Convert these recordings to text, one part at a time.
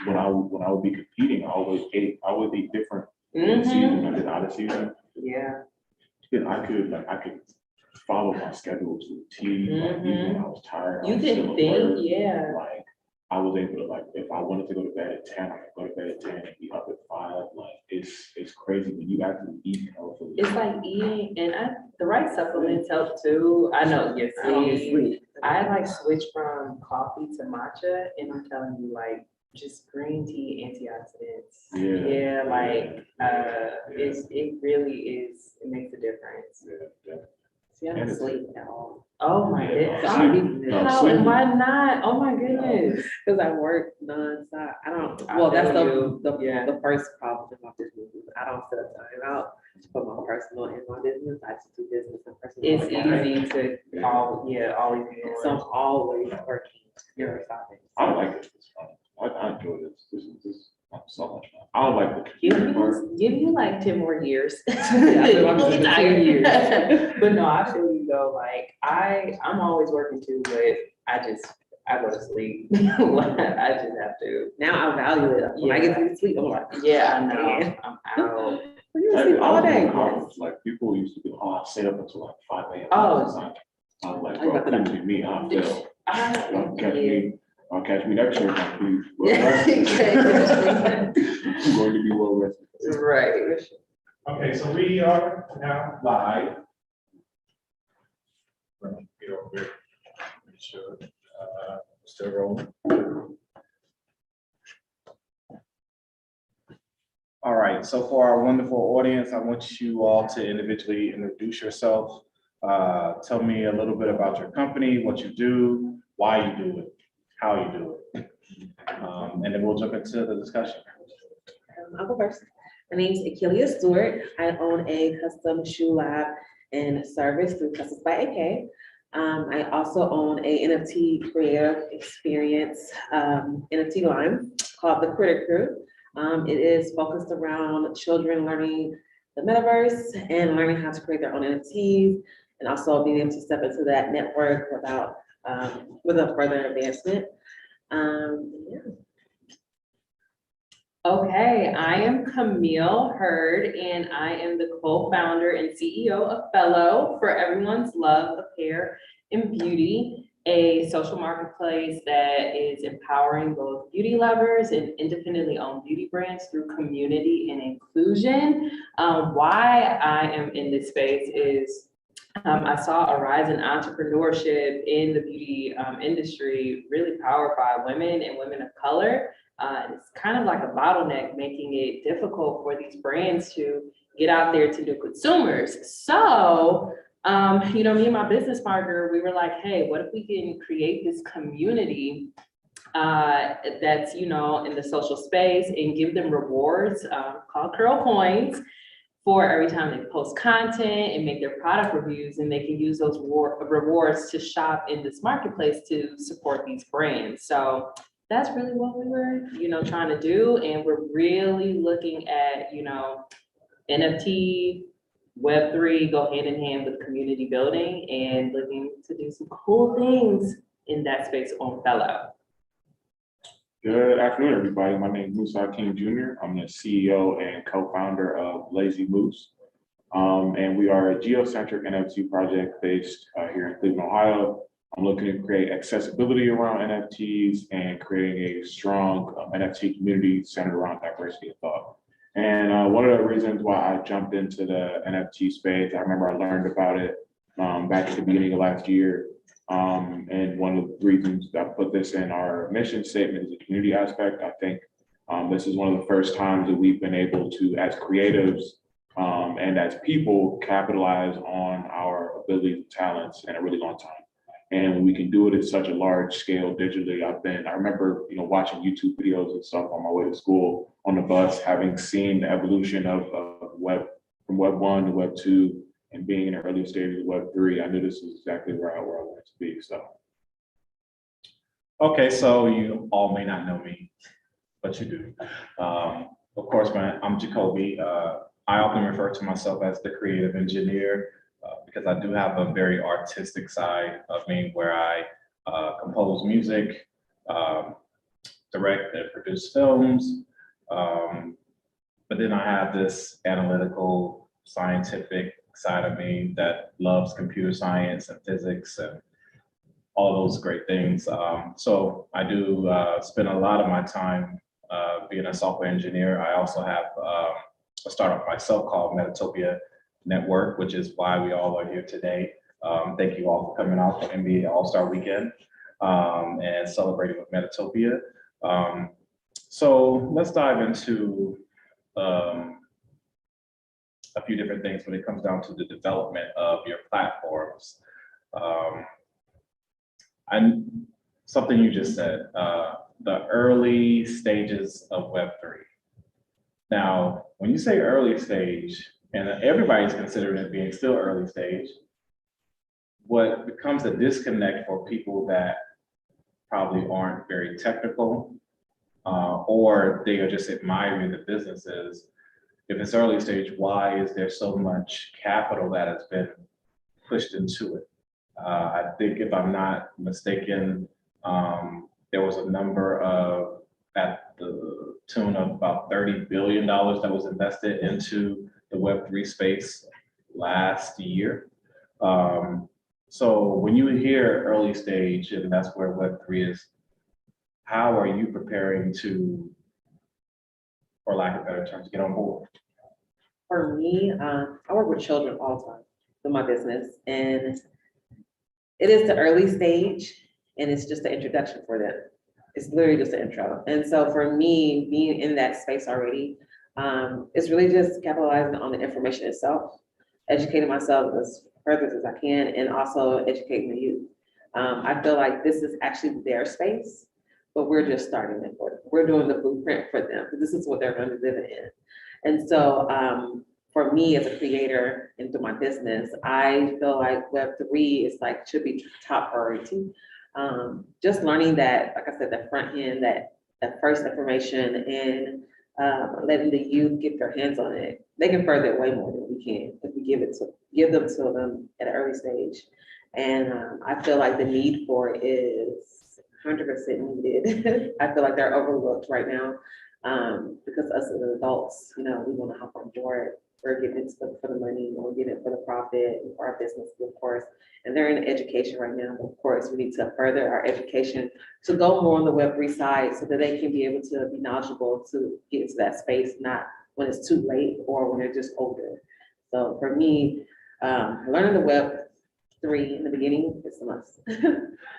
when I would be competing, I always eat different seasons. I did out of season. Yeah. And I could follow my schedule to a T. Like, even when I was tired, You can think, yeah. Like I was able to, like, if I wanted to go to bed at 10, I could go to bed at 10 and be up at 5. Like it's crazy when you actually eat healthily. It's like eating, and the right supplements help too. I know, yes, I like switch from coffee to matcha, and I'm telling you, like, just green tea antioxidants. Yeah, like it really is. It makes a difference. Yeah. See, I don't sleep at all. Oh my goodness. How and why not? Oh my goodness. Because I work nonstop. I don't, I well, that's feel the first problem in my business. I don't set time out for my personal and my business. I just do business and personal. It's easy to always be So I'm always working. I like it. It's fun. I enjoy this. This is so much fun. I don't like the give you like 10 more years. Yeah, I'm just 10 years. But no, I feel you though. Like I'm always working too, but I go to sleep. I just have to. Now I value it. When I get to sleep, I'm like, yeah, I know. I'm out. You sleep all day. Like people used to be, I stay up until like 5 a.m. Oh. I was like, bro, couldn't be me. I feel. I'll catch me next year. I'm going to be well rested. Right. Okay, so we are now live. Let me get over here. Make sure, still rolling. All right, so for our wonderful audience, I want you all to individually introduce yourself. Tell me a little bit about your company, what you do, why you do it, how you do it. And then we'll jump into the discussion. I'll go first. My name is Akelia Stewart. I own a custom shoe lab and service through Customs by AK. I also own a NFT creative experience NFT line called the Critter Crew. It is focused around children learning the metaverse and learning how to create their own NFTs, and also being able to step into that network without further advancement. Yeah. Okay, I am Camille Hurd, and I am the co-founder and CEO of Fellow, for everyone's love of hair and beauty, a social marketplace that is empowering both beauty lovers and independently owned beauty brands through community and inclusion. Why I am in this space is I saw a rise in entrepreneurship in the beauty industry, really powered by women and women of color. It's kind of like a bottleneck, making it difficult for these brands to get out there to new consumers. So, me and my business partner, we were like, hey, what if we can create this community that's, in the social space, and give them rewards called Curl Coins for every time they post content and make their product reviews, and they can use those rewards to shop in this marketplace to support these brands. So that's really what we were, trying to do. And we're really looking at, NFT, Web3 go hand in hand with community building, and looking to do some cool things in that space on Fellow. Good afternoon, everybody. My name is Musa King Jr. I'm the CEO and co-founder of Lazy Moose. And we are a geocentric NFT project based here in Cleveland, Ohio. I'm looking to create accessibility around NFTs and creating a strong NFT community centered around diversity of thought. And one of the reasons why I jumped into the NFT space, I remember I learned about it back at the beginning of last year. And one of the reasons that I put this in our mission statement is the community aspect. I think this is one of the first times that we've been able to, as creatives and as people, capitalize on our abilities and talents in a really long time. And when we can do it at such a large scale digitally, I remember, watching YouTube videos and stuff on my way to school on the bus, having seen the evolution of web, from Web 1 to Web 2, and being in the early stages of Web 3. I knew this is exactly where I wanted to be. So. Okay, so you all may not know me, but you do. Of course, I'm Jacoby. I often refer to myself as the creative engineer because I do have a very artistic side of me where I compose music, direct and produce films. But then I have this analytical, scientific side of me that loves computer science and physics and all those great things. So I do spend a lot of my time being a software engineer. I also have a startup myself called Metatopia Network, which is why we all are here today. Thank you all for coming out for NBA All-Star Weekend and celebrating with Metatopia. So let's dive into a few different things when it comes down to the development of your platforms. And something you just said, the early stages of Web3. Now, when you say early stage, and everybody's considering it being still early stage, what becomes a disconnect for people that probably aren't very technical, or they are just admiring the businesses. If it's early stage, why is there so much capital that has been pushed into it? I think if I'm not mistaken, there was a number of, at the tune of about $30 billion that was invested into the Web3 space last year. So when you hear early stage, and that's where Web3 is, how are you preparing to, for lack of better terms, get on board? For me, I work with children all the time in my business, and it is the early stage, and it's just the introduction for them. It's literally just an intro. And so for me, being in that space already, it's really just capitalizing on the information itself, educating myself as further as I can, and also educating the youth. I feel like this is actually their space, but we're just starting it for them. We're doing the blueprint for them, because this is what they're going to live in. And so for me as a creator into my business, I feel like Web3 is like, should be top priority. Just learning that, like I said, the front end, that first information, and letting the youth get their hands on it. They can further it way more than we can if we give them to them at an early stage. And I feel like the need for it is 100% needed. I feel like they're overlooked right now because us as adults, we want to hop on board. We're getting it for the money, and we're getting it for the profit and for our business, of course. And they're in education right now. But of course, we need to further our education to go more on the Web3 side so that they can be able to be knowledgeable to get into that space, not when it's too late or when they're just older. So for me, learning the Web3 in the beginning is a must.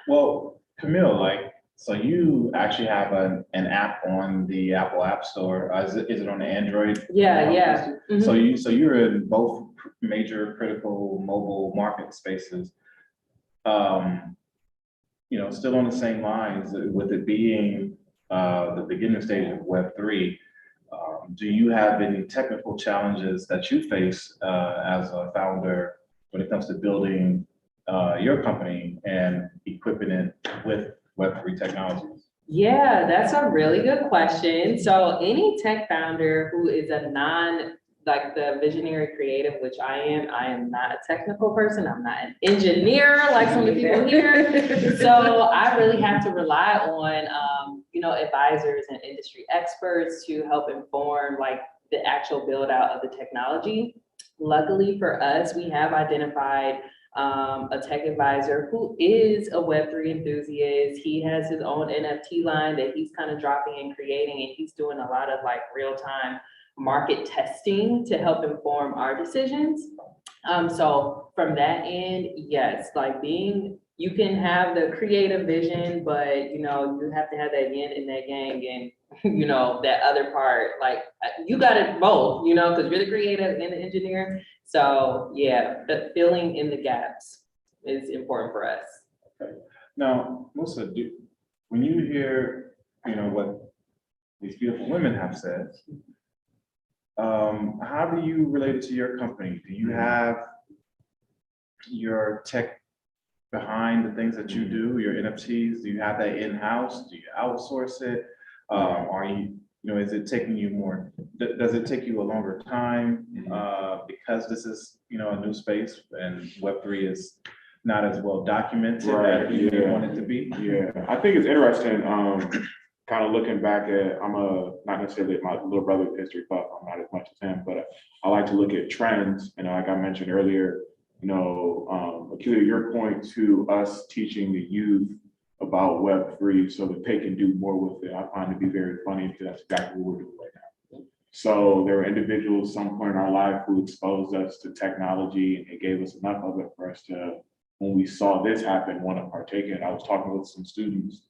Well, Camille, so you actually have an app on the Apple App Store. Is it on the Android? Yeah. Mhm. So you're in both major critical mobile market spaces. Still on the same lines, with it being the beginning stage of Web3, do you have any technical challenges that you face as a founder when it comes to building your company and equipping it with Web3 technologies? Yeah, that's a really good question. So any tech founder who is like the visionary creative, which I am not a technical person. I'm not an engineer like some of the people here. So I really have to rely on, advisors and industry experts to help inform like the actual build out of the technology. Luckily for us, we have identified a tech advisor who is a Web3 enthusiast. He has his own NFT line that he's kind of dropping and creating, and he's doing a lot of like real-time market testing to help inform our decisions. So from that end, yes, you can have the creative vision, but you have to have that yin and that yang, and that other part, like you got it both, because you're the creative and the engineer. So yeah, the filling in the gaps is important for us. Okay. Now, Musa, when you hear, what these beautiful women have said, how do you relate it to your company? Do you have your tech behind the things that you do, your NFTs? Do you have that in-house? Do you outsource it? Are you, is it taking you more, does it take you a longer time because this is, a new space and Web3 is not as well documented as you want it to be? Yeah, I think it's interesting. kind of looking back at, not necessarily my little brother's history buff, I'm not as much as him, but I like to look at trends. And like I mentioned earlier, Akeelia, your point to us teaching the youth about Web3 so that they can do more with it, I find to be very funny because that's exactly what we're doing right now. So there were individuals some point in our life who exposed us to technology and it gave us enough of it for us to, when we saw this happen, want to partake in it. I was talking with some students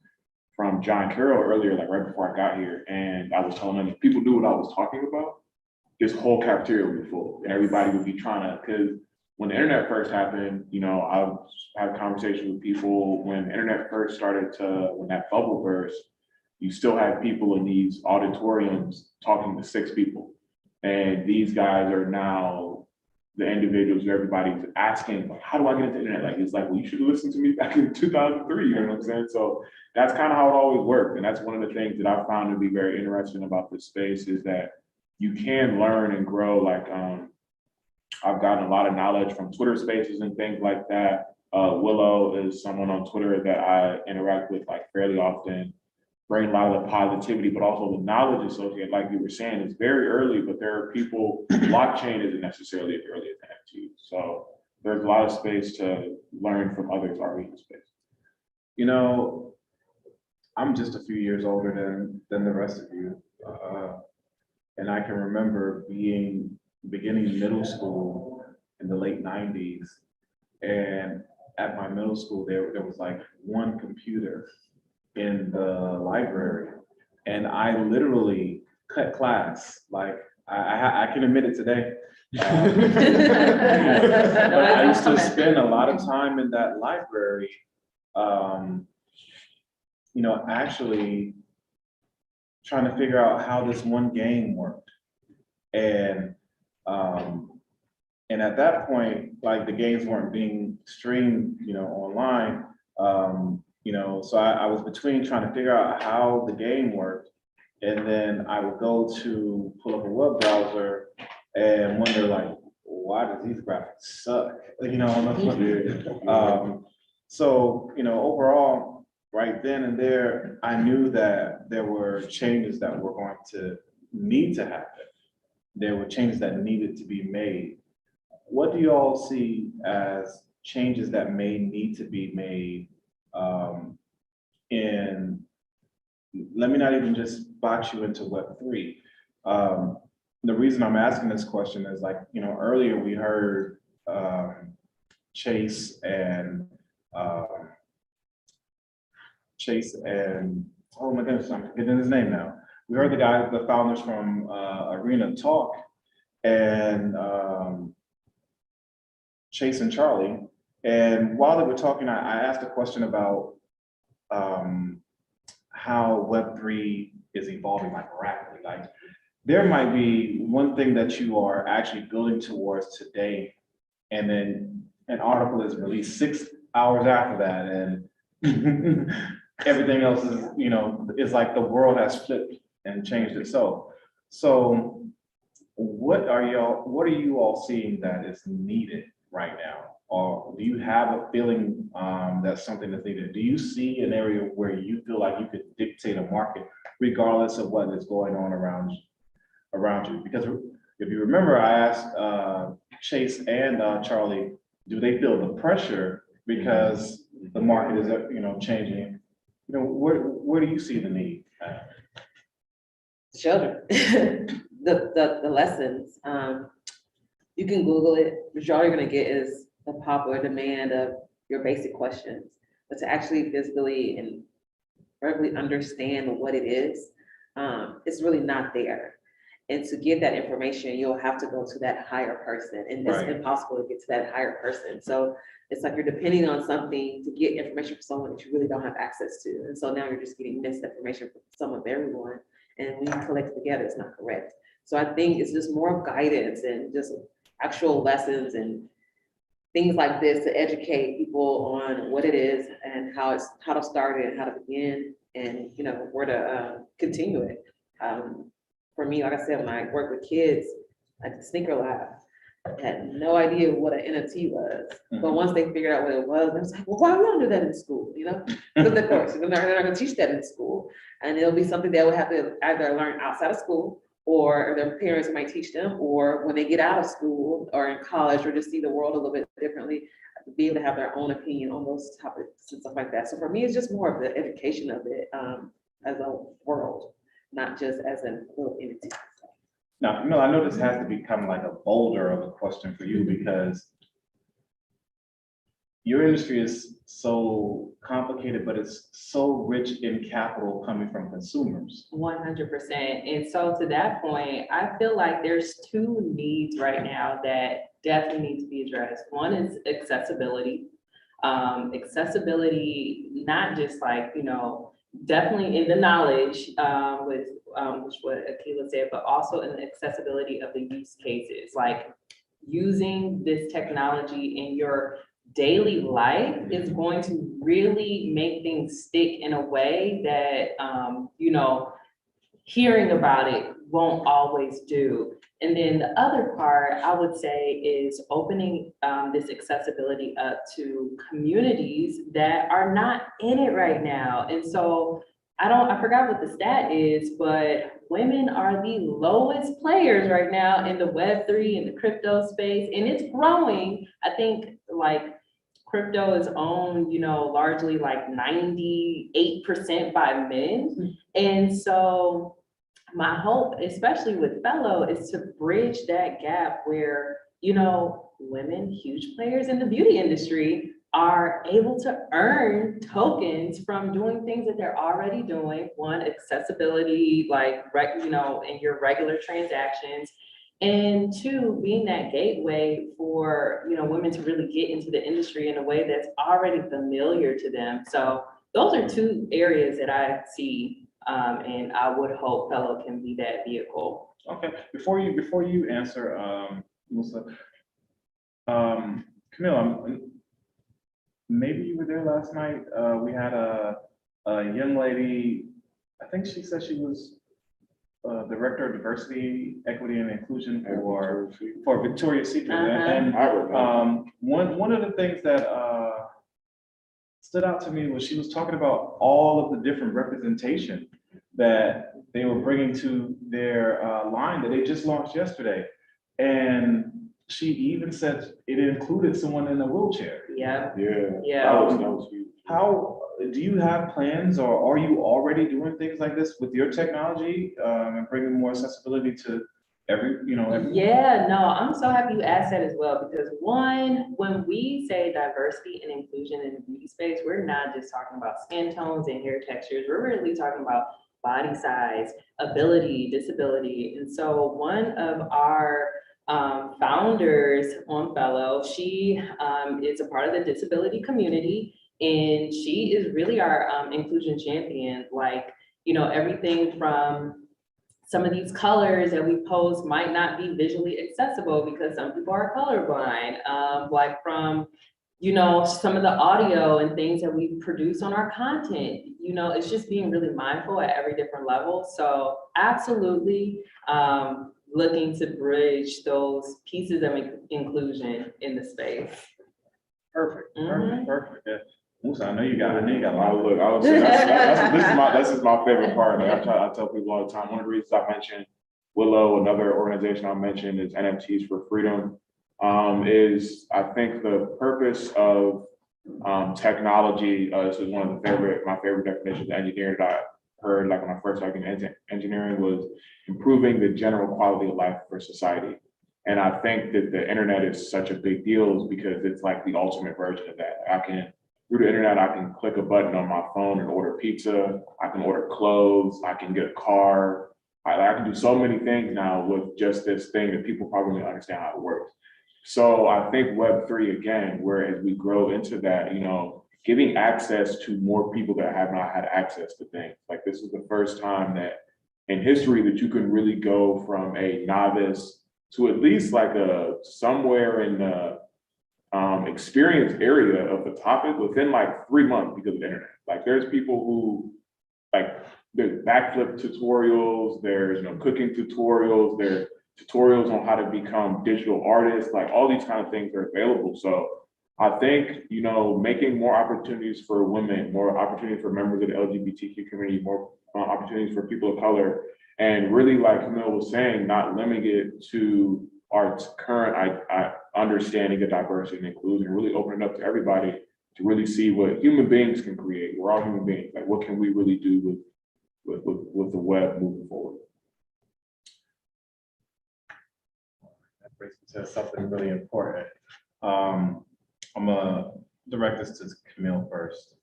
from John Carroll earlier, like right before I got here, and I was telling them if people knew what I was talking about, this whole cafeteria would be full and everybody would be trying to, because when the internet first happened, I've had conversations with people when the internet first started when that bubble burst, you still had people in these auditoriums talking to 6 people. And these guys are now the individuals who everybody's asking, like, how do I get into the internet? Like, it's like, well, you should listen to me back in 2003, you know what I'm saying? So that's kind of how it always worked. And that's one of the things that I found to be very interesting about this space is that you can learn and grow. Like, I've gotten a lot of knowledge from Twitter spaces and things like that. Willow is someone on Twitter that I interact with like fairly often, bring a lot of the positivity, but also the knowledge associated, like you were saying, it's very early, but there are people, blockchain isn't necessarily as early as NFT. So there's a lot of space to learn from others already in the space. I'm just a few years older than the rest of you. And I can remember beginning middle school in the late 90s. And at my middle school, there was like one computer in the library. And I literally cut class. Like I can admit it today. But I used to spend a lot of time in that library, actually trying to figure out how this one game worked. And at that point, like the games weren't being streamed, online. So I was between trying to figure out how the game worked, and then I would go to pull up a web browser and wonder like, why do these graphics suck? So overall, right then and there, I knew that there were changes that were going to need to happen. There were changes that needed to be made. What do you all see as changes that may need to be made let me not even just box you into Web3. The reason I'm asking this question is like, earlier we heard Chase and oh my goodness, I'm forgetting his name now. We heard the founders from Arena talk, and Chase and Charlie. And while they were talking, I asked a question about how Web3 is evolving like rapidly. Like there might be one thing that you are actually building towards today, and then an article is released 6 hours after that, and everything else is, it's like the world has flipped and changed itself. So what are you all seeing that is needed right now? Or do you have a feeling that something is needed? Do you see an area where you feel like you could dictate a market regardless of what is going on around you? Because if you remember, I asked Chase and Charlie, do they feel the pressure because the market is changing? Where do you see the need? Children, the lessons. You can Google it, but all you're gonna get is the popular demand of your basic questions. But to actually physically and verbally understand what it is, it's really not there. And to get that information, you'll have to go to that higher person, and it's impossible to get to that higher person. So it's like you're depending on something to get information from someone that you really don't have access to. And so now you're just getting misinformation from someone very one. And when you collect it together, it's not correct. So I think it's just more guidance and just actual lessons and things like this to educate people on what it is and how to start it and how to begin and where to continue it. For me, like I said, when I work with kids, like the sneaker lab, had no idea what an NFT was. But Mhm. once they figured out what it was, they was like, well, why we don't do that in school, you know? Because of course, they're not gonna teach that in school. And it'll be something they would have to either learn outside of school, or their parents might teach them, or when they get out of school or in college, or just see the world a little bit differently, be able to have their own opinion on those topics and stuff like that. So for me, it's just more of the education of it, as a world, not just as a little entity. Now, Camille, I know this has to become like a bolder of a question for you because your industry is so complicated, but it's so rich in capital coming from consumers. 100%. And so to that point, I feel like there's two needs right now that definitely need to be addressed. One is accessibility. Accessibility, not just like, definitely in the knowledge, with which what Akila said, but also in the accessibility of the use cases, like using this technology in your daily life is going to really make things stick in a way that, hearing about it won't always do. And then the other part I would say is opening this accessibility up to communities that are not in it right now. And so I forgot what the stat is, but women are the lowest players right now in the Web3 and the crypto space, and it's growing. I think like crypto is owned, largely like 98% by men. And so my hope, especially with Fellow, is to bridge that gap where, women, huge players in the beauty industry, are able to earn tokens from doing things that they're already doing. One, accessibility, like, in your regular transactions. And two, being that gateway for, women to really get into the industry in a way that's already familiar to them. So those are two areas that I see, and I would hope Fellow can be that vehicle. Okay, before you answer, Musa, Camille, maybe you were there last night. We had a young lady, I think she said she was Director of Diversity, Equity, and Inclusion for Victoria's Secret. And one of the things that stood out to me was she was talking about all of the different representation that they were bringing to their line that they just launched yesterday. And she even said it included someone in a wheelchair. Yeah. That was huge. How do you have plans, or are you already doing things like this with your technology and bringing more accessibility to everyone? Yeah, no, I'm so happy you asked that as well, because one, when we say diversity and inclusion in the beauty space, we're not just talking about skin tones and hair textures. We're really talking about body size, ability, disability. And so one of our founders on Fellow, she is a part of the disability community, and she is really our inclusion champion. Like, everything from some of these colors that we post might not be visually accessible because some people are colorblind, like from, some of the audio and things that we produce on our content, it's just being really mindful at every different level. So absolutely looking to bridge those pieces of inclusion in the space. Perfect. Yeah. Musa, I know you got a lot. Look, I would say this is my favorite part. Like I tell people all the time, one of the reasons I mentioned Willow, another organization I mentioned is NFTs for Freedom, is I think the purpose of technology, this is one of my favorite definitions of engineering that I heard like when I first started in engineering, was improving the general quality of life for society. And I think that the internet is such a big deal because it's like the ultimate version of that. Through the internet, I can click a button on my phone and order pizza. I can order clothes. I can get a car. I can do so many things now with just this thing that people probably don't understand how it works. So I think Web3, again, whereas we grow into that, giving access to more people that have not had access to things. Like this is the first time that in history that you can really go from a novice to at least like somewhere in the experience area of the topic within like 3 months because of the internet. Like there's people who like there's backflip tutorials, there's cooking tutorials, there's tutorials on how to become digital artists, like all these kind of things are available. So I think, you know, making more opportunities for women, more opportunities for members of the LGBTQ community, more opportunities for people of color, and really, like Camille was saying, not limiting it to our current understanding of diversity and inclusion, really opening up to everybody to really see what human beings can create. We're all human beings. Like, what can we really do with the web moving forward? That brings me to something really important. I'm gonna direct this to Camille first.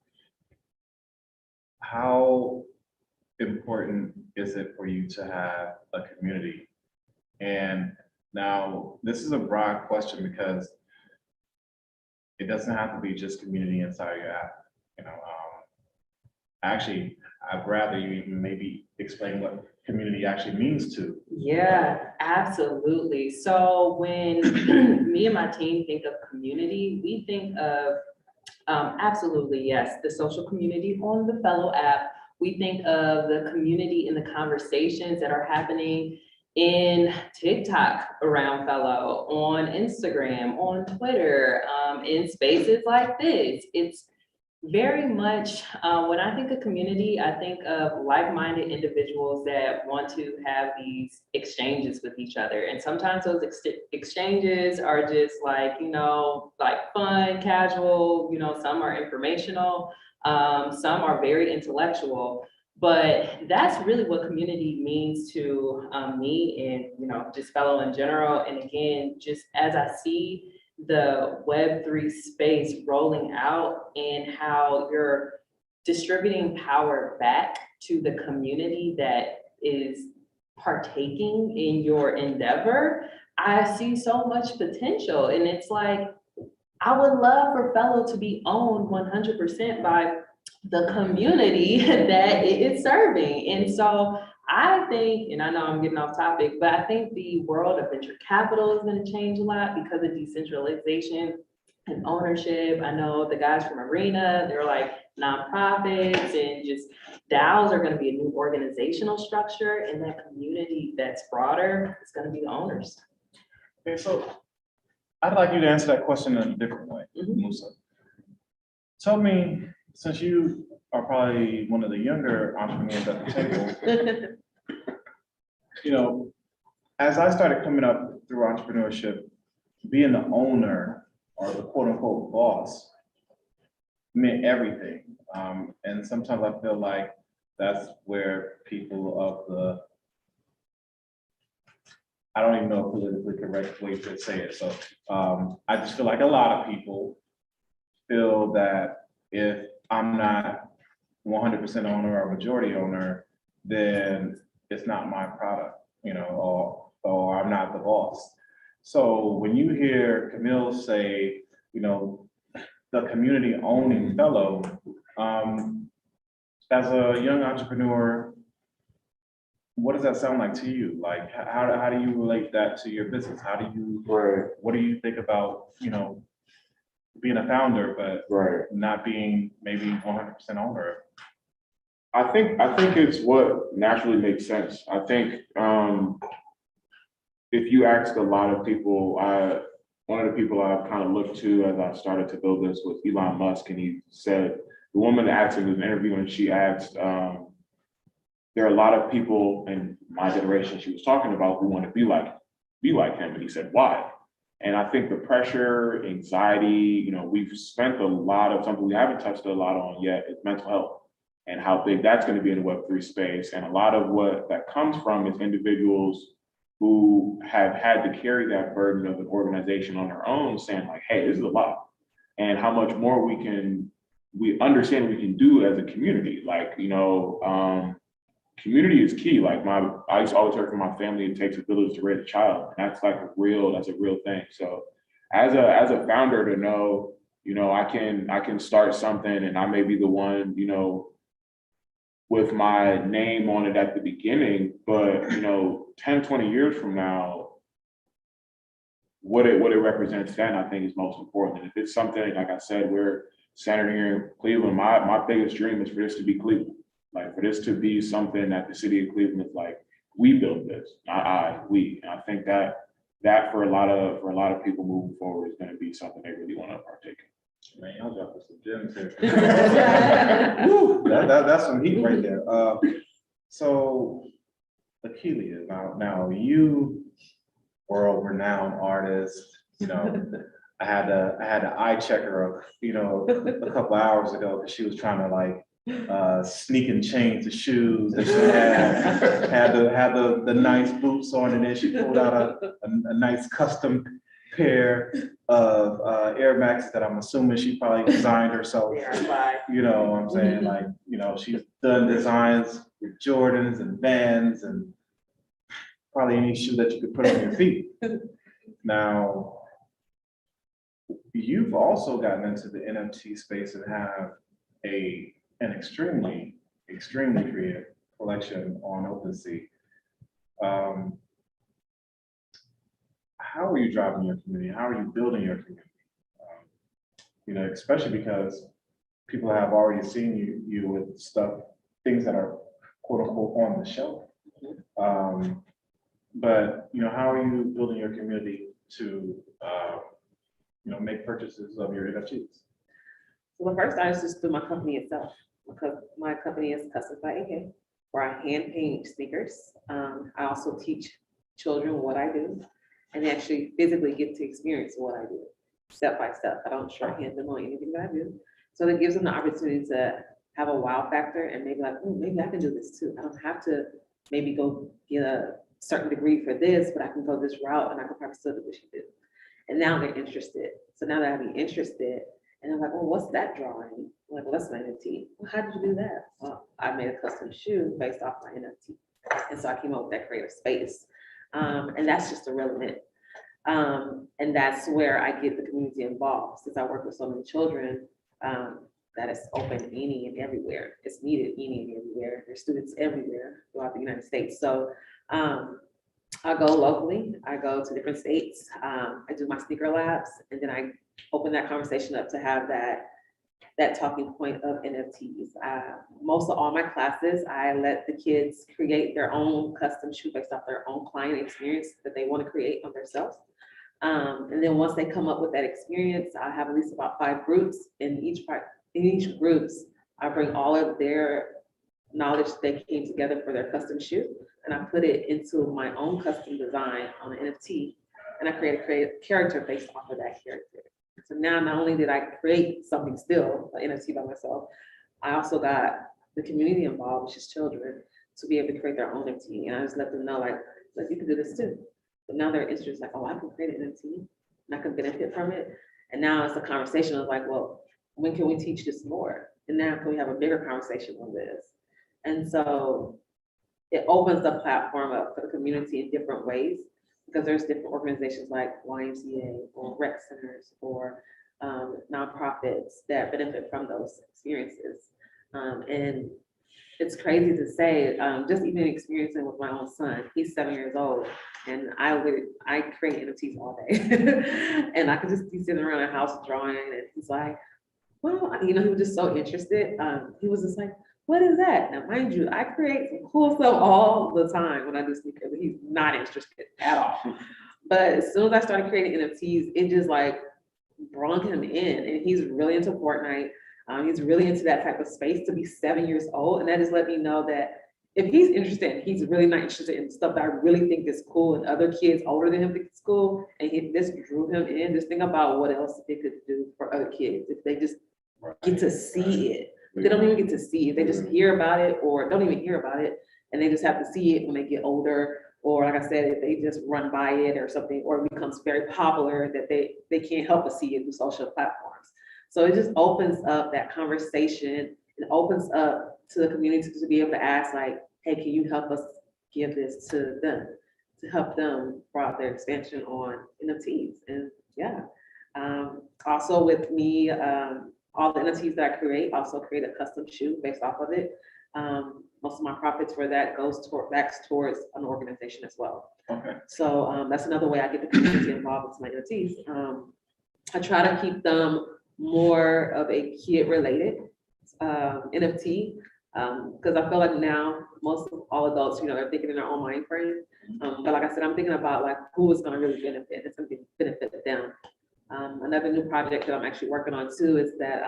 How important is it for you to have a community? And now this is a broad question because it doesn't have to be just community inside your app. You know, actually, I'd rather you even maybe explain what community actually means to. Yeah, absolutely. So when me and my team think of community, we think of, absolutely, yes, the social community on the Fellow app. We think of the community and the conversations that are happening in TikTok around Fellow, on Instagram, on Twitter, in spaces like this. It's very much, when I think of community, I think of like-minded individuals that want to have these exchanges with each other. And sometimes those exchanges are just like, you know, like fun, casual, you know, some are informational, some are very intellectual. But that's really what community means to me and, you know, just Fellow in general. And again, just as I see the Web3 space rolling out and how you're distributing power back to the community that is partaking in your endeavor, I see so much potential. And it's like, I would love for Fellow to be owned 100% by the community that it is serving. And so I think, and I know I'm getting off topic, but I think the world of venture capital is going to change a lot because of decentralization and ownership. I know the guys from Arena, they're like nonprofits, and just DAOs are going to be a new organizational structure, and that community that's broader is going to be the owners. Okay, so I'd like you to answer that question in a different way, Musa. Tell me, since you are probably one of the younger entrepreneurs at the table, you know, as I started coming up through entrepreneurship, being the owner or the quote unquote boss meant everything. And sometimes I feel like that's where people of the, I don't even know a politically correct way to say it. So I just feel like a lot of people feel that if I'm not 100% owner or majority owner, then it's not my product, you know, or I'm not the boss. So when you hear Camille say, you know, the community owning Fellow, as a young entrepreneur, what does that sound like to you? Like, how do you relate that to your business? How do you, what do you think about, you know, being a founder, but not being maybe 100% owner? I think it's what naturally makes sense. I think if you ask a lot of people, one of the people I've kind of looked to as I started to build this was Elon Musk, and he said, the woman that actually was interviewing, she asked, there are a lot of people in my generation she was talking about who want to be like him, and he said, why? And I think the pressure, anxiety, you know, we've spent a lot of something we haven't touched a lot on yet is mental health and how big that's going to be in the Web3 space. And a lot of what that comes from is individuals who have had to carry that burden of an organization on their own, saying like, hey, this is a lot. And how much more we understand we can do as a community. Like, you know, community is key. Like I used to always hear from my family, it takes a village to raise a child. And that's like that's a real thing. So as a founder, to know, you know, I can start something and I may be the one, you know, with my name on it at the beginning, but you know, 10, 20 years from now, what it represents then, I think is most important. And if it's something, like I said, we're centered here in Cleveland, my biggest dream is for this to be Cleveland. Like for this to be something that the city of Cleveland is like, we built this, not we. And I think that for a lot of people moving forward is gonna be something they really wanna partake in. Man, y'all dropping some gems here. Woo, that's some heat right there. So, Akelia, now you were a renowned artist, you know. I had to eye check her, you know, a couple hours ago because she was trying to like sneak and change the shoes. And she had the nice boots on, and then she pulled out a nice custom pair of Air Maxes that I'm assuming she probably designed herself. You know what I'm saying? Like, you know, she's done designs with Jordans and Vans and probably any shoe that you could put on your feet. Now, you've also gotten into the NFT space and have an extremely creative collection on OpenSea. How are you driving your community? How are you building your community? You know, especially because people have already seen you with things that are quote unquote on the shelf. But you know, how are you building your community to you know, make purchases of your NFTs? So the first artist is through my company itself, because my company is Customs by AK, where I hand paint sneakers. I also teach children what I do, and they actually physically get to experience what I do, step by step. I don't shorthand them on anything that I do. So that gives them the opportunity to have a wow factor and maybe like, oh, maybe I can do this too. I don't have to maybe go get a certain degree for this, but I can go this route and I can probably still do what you do. And now they're interested. So now they're being interested, and I'm like, well, what's that drawing? I'm like, well, that's my NFT. Well, how did you do that? Well, I made a custom shoe based off my NFT. And so I came up with that creative space. And that's just irrelevant. And that's where I get the community involved. Since I work with so many children, that is open any and everywhere. It's needed any and everywhere. There's students everywhere throughout the United States. So I go locally, I go to different states, I do my sneaker labs, and then I open that conversation up to have that talking point of NFTs. Most of all my classes, I let the kids create their own custom shoe based off their own client experience that they want to create on themselves. And then once they come up with that experience, I have at least about 5 groups. In each groups, I bring all of their knowledge they came together for their custom shoe, and I put it into my own custom design on an NFT, and I create a character based off of that character. So now not only did I create something still, an NFT by myself, I also got the community involved, which is children, to be able to create their own NFT. And I just let them know, like, look, you can do this too. But now they're interested, like, oh, I can create an NFT and I can benefit from it. And now it's a conversation of like, well, when can we teach this more? And now can we have a bigger conversation on this? And so it opens the platform up for the community in different ways, because there's different organizations like YMCA or rec centers or nonprofits that benefit from those experiences. And it's crazy to say, just even experiencing with my own son, he's 7 years old, and I create NFTs all day. And I could just be sitting around the house drawing, and he's like, well, you know, he was just so interested. He was just like, what is that? Now, mind you, I create some cool stuff all the time when I do sneakers, and he's not interested at all. But as soon as I started creating NFTs, it just like brought him in, and he's really into Fortnite. He's really into that type of space to be 7 years old. And that just let me know that if he's interested, he's really not interested in stuff that I really think is cool, and other kids older than him think it's cool, and this drew him in. Just think about what else they could do for other kids if they just get to see it. They don't even get to see it. They just hear about it, or don't even hear about it, and they just have to see it when they get older. Or like I said, if they just run by it or something, or it becomes very popular that they can't help but see it through social platforms. So it just opens up that conversation. It opens up to the community to be able to ask, like, hey, can you help us give this to them, to help them throughout their expansion on NFTs? And yeah, also with me, all the NFTs that I create, also create a custom shoe based off of it. Most of my profits for that goes back towards an organization as well. Okay. So that's another way I get the community involved with my NFTs. I try to keep them more of a kid related NFT. Because I feel like now, most of all adults, they're thinking in their own mind frame. But like I said, I'm thinking about like who is gonna really benefit, it's gonna benefit them. Another new project that I'm actually working on too is that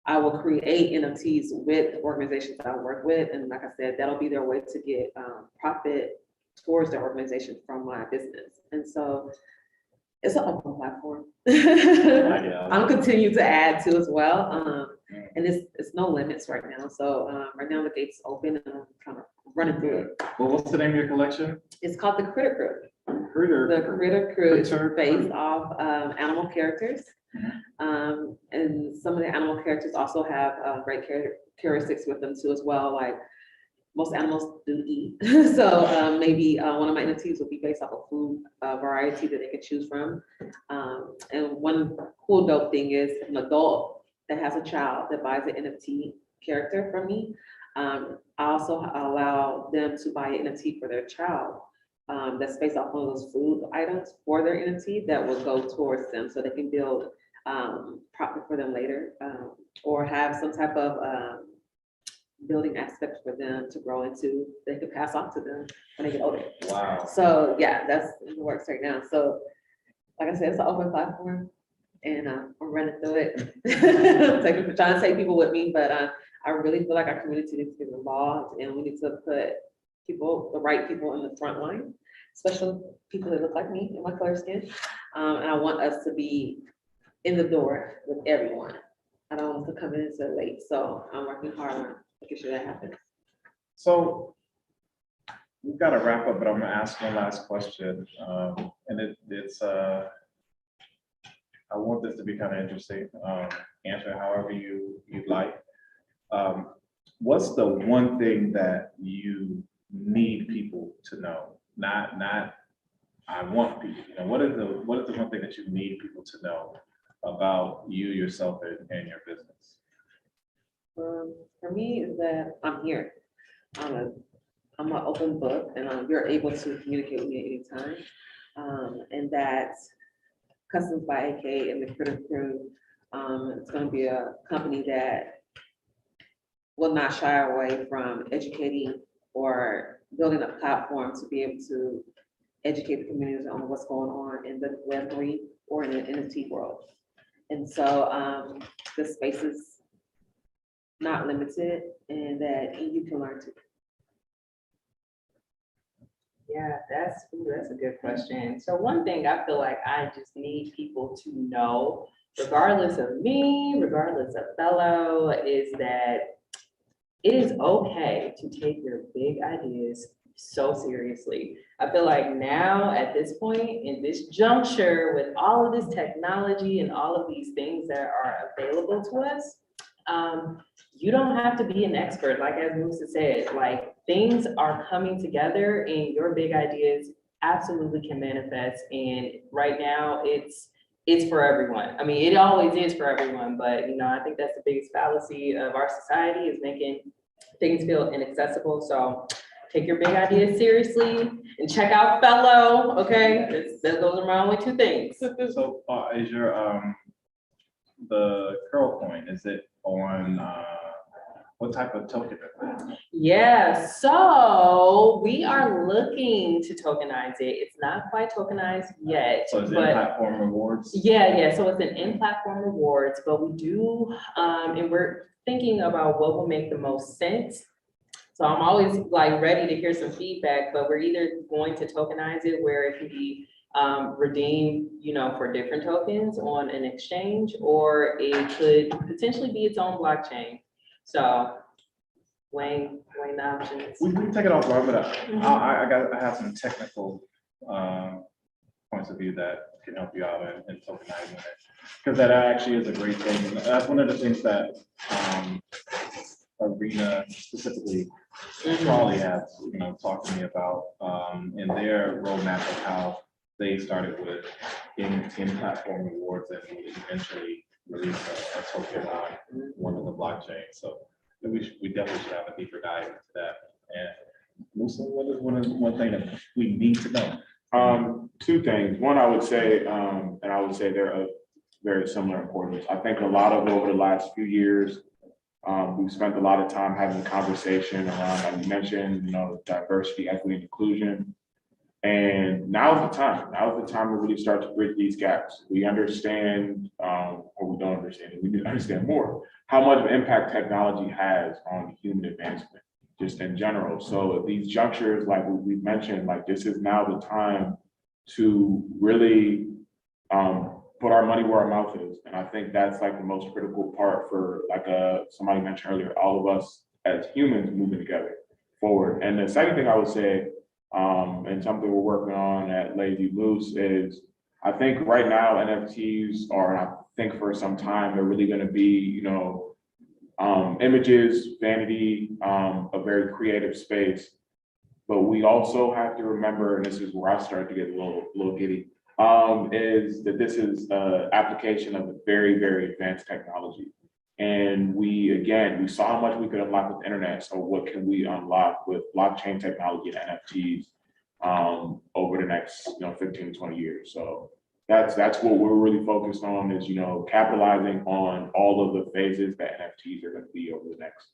I will create NFTs with organizations that I work with, and like I said, that'll be their way to get profit towards their organization from my business. And so it's an open platform. I'll continue to add to as well. And it's no limits right now. So right now the gate's open and I'm kind of running through it. Well, what's the name of your collection? It's called the Critter Crew. The Critter Crew is Critter based off animal characters. And some of the animal characters also have great characteristics with them too as well. Like most animals do eat. So maybe one of my NFTs will be based off of food variety that they can choose from. And one cool dope thing is if an adult that has a child that buys an NFT character from me, I also allow them to buy an NFT for their child that's based off one of those food items for their NFT that will go towards them so they can build profit for them later, or have some type of building aspect for them to grow into, they could pass on to them when they get older. Wow. So yeah, that's in the works right now. So like I said, it's an open platform and I'm running through it. Trying to take people with me, but I really feel like our community needs to get involved and we need to put the right people in the front line, especially people that look like me and my color skin. And I want us to be in the door with everyone. I don't want us to come in so late. So I'm working hard on making sure that happens. So we've got to wrap up, but I'm gonna ask one last question. And it's I want this to be kind of interesting. Answer however you'd like. What's the one thing that you need people to know? Not I want people. What is the one thing that you need people to know about you, yourself, and your business? For me is that I'm here. I'm an open book and you're able to communicate with me at any time. And that Customs by AK and the Critter Crew, it's going to be a company that will not shy away from educating or building a platform to be able to educate the communities on what's going on in the Web3 or in the NFT world. And so the space is not limited and that you can learn to. Yeah, that's a good question. So one thing I feel like I just need people to know, regardless of me, regardless of fellow, is that it is okay to take your big ideas so seriously. I feel like now at this point, in this juncture, with all of this technology and all of these things that are available to us, you don't have to be an expert. Like as Musa said, like things are coming together and your big ideas absolutely can manifest. And right now it's for everyone. I mean, it always is for everyone, but I think that's the biggest fallacy of our society is making things feel inaccessible. So take your big ideas seriously and check out Fellow, okay? Those are my only two things. So is your the curl coin, is it on what type of token is that? Yeah, so we are looking to tokenize it. It's not quite tokenized yet. So it's but in-platform rewards? Yeah, so it's an in-platform rewards, but we do, and we're thinking about what will make the most sense. So I'm always like ready to hear some feedback, but we're either going to tokenize it where it can be redeemed, for different tokens on an exchange, or it could potentially be its own blockchain. So weighing the options. We can take it offline, but I have some technical points of view that can help you out in tokenizing it, because that actually is a great thing. And that's one of the things that Arena specifically probably has talked to me about in their roadmap of how they started with in-platform rewards and will eventually release a token on one of the blockchains. So we definitely should have a deeper dive into that. And Musa, what is one thing that we need to know? Two things. One, I would say, and I would say they're of very similar importance. I think a lot of over the last few years, We've spent a lot of time having a conversation around, like you mentioned, diversity, equity, and inclusion. And now's the time. Now's the time to really start to bridge these gaps. We understand, or we don't understand it. We need to understand more how much of an impact technology has on human advancement, just in general. So at these junctures, like we've mentioned, like this is now the time to really put our money where our mouth is. And I think that's like the most critical part for, like somebody mentioned earlier, all of us as humans moving together forward. And the second thing I would say, and something we're working on at Lazy Moose is, I think right now NFTs are, and I think for some time, they're really going to be, images, vanity, a very creative space. But we also have to remember, and this is where I start to get a little giddy, is that this is an application of a very, very advanced technology. And we saw how much we could unlock with the internet. So what can we unlock with blockchain technology and NFTs over the next 15 to 20 years? So that's what we're really focused on is, capitalizing on all of the phases that NFTs are going to be over the next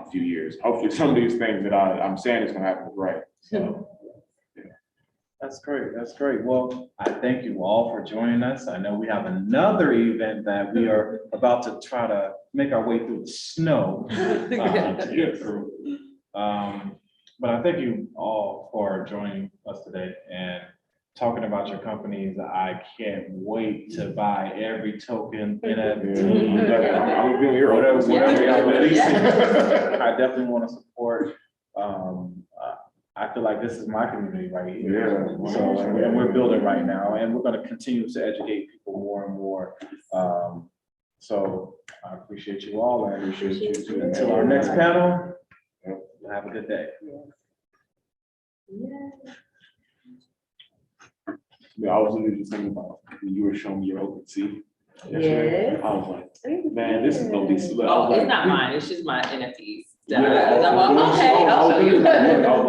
few years. Hopefully some of these things that I'm saying is going to happen right. So. That's great. That's great. Well, I thank you all for joining us. I know we have another event that we are about to try to make our way through the snow to get through. But I thank you all for joining us today and talking about your companies. I can't wait to buy every token NFT. Whatever y'all release. I definitely want to support. I feel like this is my community right here. Yeah. So, and we're building right now, and we're going to continue to educate people more and more. So I appreciate you all. I appreciate you too. Until our next panel, have a good day. Yeah, I was literally just thinking about when you were showing me your open sea. Yes. I was like, man, this is the least. Oh, it's not mine, it's just my NFTs. Yeah, Okay, I'll show you. I was like,